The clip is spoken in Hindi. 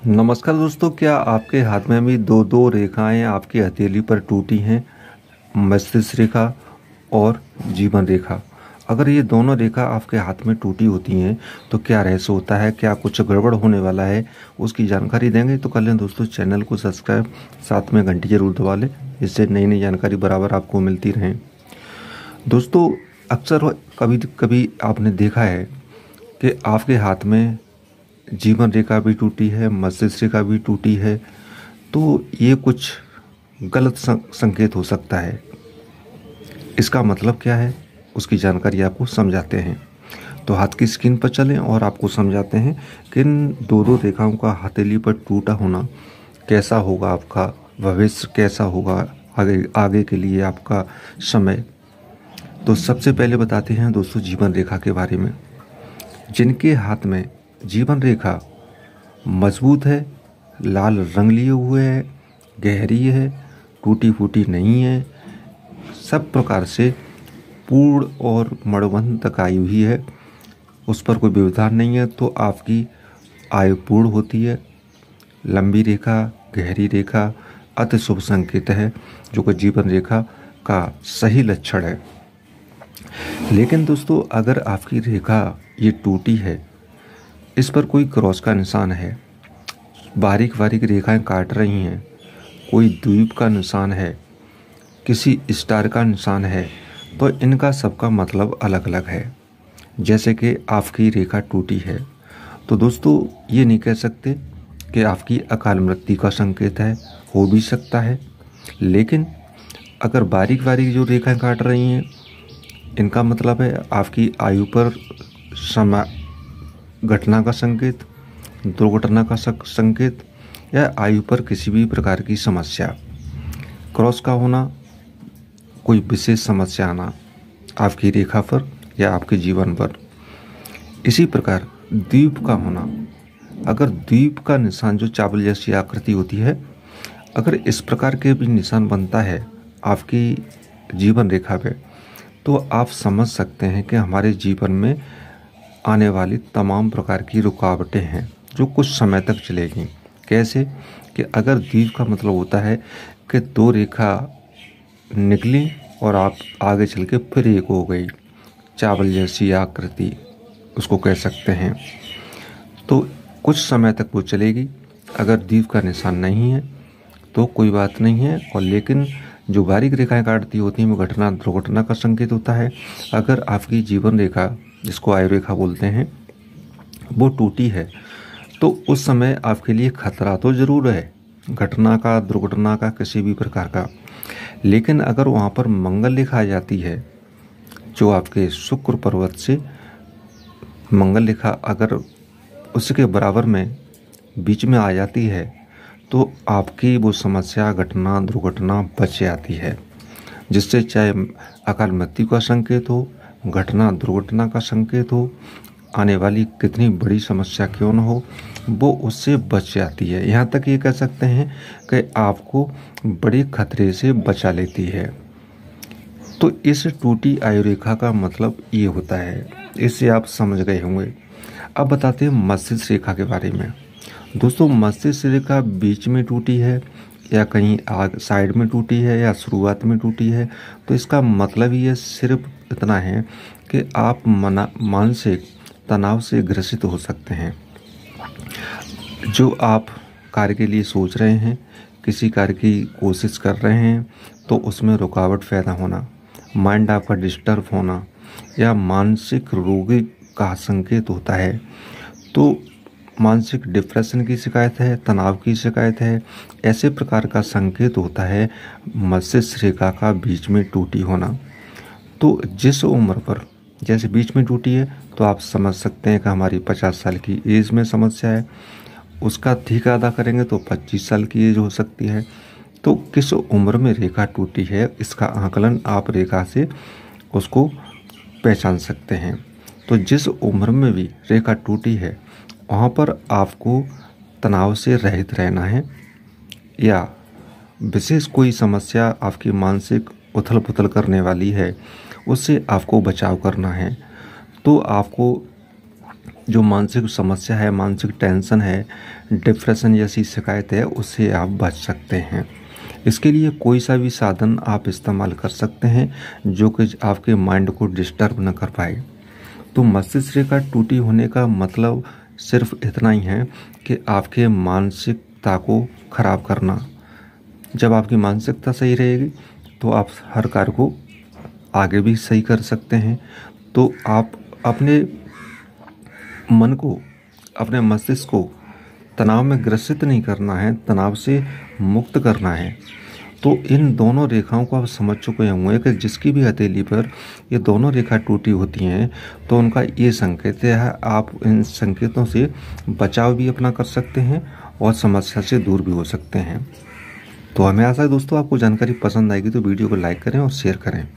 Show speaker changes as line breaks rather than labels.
नमस्कार दोस्तों, क्या आपके हाथ में भी दो दो रेखाएं आपकी हथेली पर टूटी हैं? मस्तिष्क रेखा और जीवन रेखा। अगर ये दोनों रेखा आपके हाथ में टूटी होती हैं तो क्या रहस्य होता है, क्या कुछ गड़बड़ होने वाला है, उसकी जानकारी देंगे। तो कर लें दोस्तों चैनल को सब्सक्राइब, साथ में घंटी जरूर दबा लें, इससे नई नई जानकारी बराबर आपको मिलती रहे। दोस्तों अक्सर कभी कभी आपने देखा है कि आपके हाथ में जीवन रेखा भी टूटी है, मस्तिष्क रेखा भी टूटी है, तो ये कुछ गलत संकेत हो सकता है। इसका मतलब क्या है, उसकी जानकारी आपको समझाते हैं। तो हाथ की स्क्रीन पर चलें और आपको समझाते हैं कि इन दो दो रेखाओं का हथेली पर टूटा होना कैसा होगा, आपका भविष्य कैसा होगा, आगे आगे के लिए आपका समय। तो सबसे पहले बताते हैं दोस्तों जीवन रेखा के बारे में। जिनके हाथ में जीवन रेखा मजबूत है, लाल रंग लिए हुए है, गहरी है, टूटी फूटी नहीं है, सब प्रकार से पूर्ण और मणिबंध तक आई हुई है, उस पर कोई व्यवधान नहीं है, तो आपकी आयु पूर्ण होती है। लंबी रेखा, गहरी रेखा अति शुभ संकेत है, जो कि जीवन रेखा का सही लक्षण है। लेकिन दोस्तों अगर आपकी रेखा ये टूटी है, इस पर कोई क्रॉस का निशान है, बारीक बारीक रेखाएं काट रही हैं, कोई द्वीप का निशान है, किसी स्टार का निशान है, तो इनका सबका मतलब अलग अलग है। जैसे कि आपकी रेखा टूटी है तो दोस्तों ये नहीं कह सकते कि आपकी अकाल मृत्यु का संकेत है, हो भी सकता है। लेकिन अगर बारीक बारीक जो रेखाएं काट रही हैं, इनका मतलब है आपकी आयु पर समय घटना का संकेत, दुर्घटना का संकेत, या आयु पर किसी भी प्रकार की समस्या। क्रॉस का होना, कोई विशेष समस्या आना आपकी रेखा पर या आपके जीवन पर। इसी प्रकार द्वीप का होना, अगर द्वीप का निशान जो चावल जैसी आकृति होती है, अगर इस प्रकार के भी निशान बनता है आपकी जीवन रेखा पे, तो आप समझ सकते हैं कि हमारे जीवन में आने वाली तमाम प्रकार की रुकावटें हैं जो कुछ समय तक चलेगी। कैसे कि अगर द्वीप का मतलब होता है कि दो रेखा निकली और आप आगे चल के फिर एक हो गई, चावल जैसी आकृति उसको कह सकते हैं, तो कुछ समय तक वो चलेगी। अगर द्वीप का निशान नहीं है तो कोई बात नहीं है, और लेकिन जो बारीक रेखाएं काटती होती हैं वो घटना दुर्घटना का संकेत होता है। अगर आपकी जीवन रेखा, जिसको आयु रेखा बोलते हैं, वो टूटी है तो उस समय आपके लिए खतरा तो ज़रूर है, घटना का, दुर्घटना का, किसी भी प्रकार का। लेकिन अगर वहाँ पर मंगल रेखा आ जाती है, जो आपके शुक्र पर्वत से मंगल रेखा अगर उसके बराबर में बीच में आ जाती है, तो आपकी वो समस्या, घटना, दुर्घटना बच जाती है, जिससे चाहे अकाल मृत्यु का संकेत हो, घटना दुर्घटना का संकेत हो, आने वाली कितनी बड़ी समस्या क्यों न हो, वो उससे बच जाती है। यहाँ तक ये कह सकते हैं कि आपको बड़े खतरे से बचा लेती है। तो इस टूटी आयु रेखा का मतलब ये होता है, इससे आप समझ गए होंगे। अब बताते हैं मस्तिष्क रेखा के बारे में। दोस्तों मस्तिष्क रेखा बीच में टूटी है या कहीं आग साइड में टूटी है या शुरुआत में टूटी है, तो इसका मतलब ये सिर्फ इतना है कि आप मानसिक तनाव से ग्रसित हो सकते हैं। जो आप कार्य के लिए सोच रहे हैं, किसी कार्य की कोशिश कर रहे हैं, तो उसमें रुकावट पैदा होना, माइंड आपका डिस्टर्ब होना, या मानसिक रोगी का संकेत होता है। तो मानसिक डिप्रेशन की शिकायत है, तनाव की शिकायत है, ऐसे प्रकार का संकेत होता है मस्तिष्क रेखा का बीच में टूटी होना। तो जिस उम्र पर जैसे बीच में टूटी है, तो आप समझ सकते हैं कि हमारी 50 साल की एज में समस्या है। उसका ठीक अदा करेंगे तो 25 साल की एज हो सकती है। तो किस उम्र में रेखा टूटी है, इसका आकलन आप रेखा से उसको पहचान सकते हैं। तो जिस उम्र में भी रेखा टूटी है, वहाँ पर आपको तनाव से रहित रहना है, या विशेष कोई समस्या आपकी मानसिक उथल पुथल करने वाली है, उससे आपको बचाव करना है। तो आपको जो मानसिक समस्या है, मानसिक टेंशन है, डिप्रेशन जैसी शिकायत है, उससे आप बच सकते हैं। इसके लिए कोई सा भी साधन आप इस्तेमाल कर सकते हैं जो कि आपके माइंड को डिस्टर्ब न कर पाए। तो मस्तिष्क रेखा टूटी होने का मतलब सिर्फ इतना ही है कि आपके मानसिकता को खराब करना। जब आपकी मानसिकता सही रहेगी तो आप हर कार्य को आगे भी सही कर सकते हैं। तो आप अपने मन को, अपने मस्तिष्क को तनाव में ग्रसित नहीं करना है, तनाव से मुक्त करना है। तो इन दोनों रेखाओं को आप समझ चुके होंगे कि जिसकी भी हथेली पर ये दोनों रेखा टूटी होती हैं तो उनका ये संकेत है। आप इन संकेतों से बचाव भी अपना कर सकते हैं और समस्या से दूर भी हो सकते हैं। तो हमें आशा है दोस्तों आपको जानकारी पसंद आएगी, तो वीडियो को लाइक करें और शेयर करें।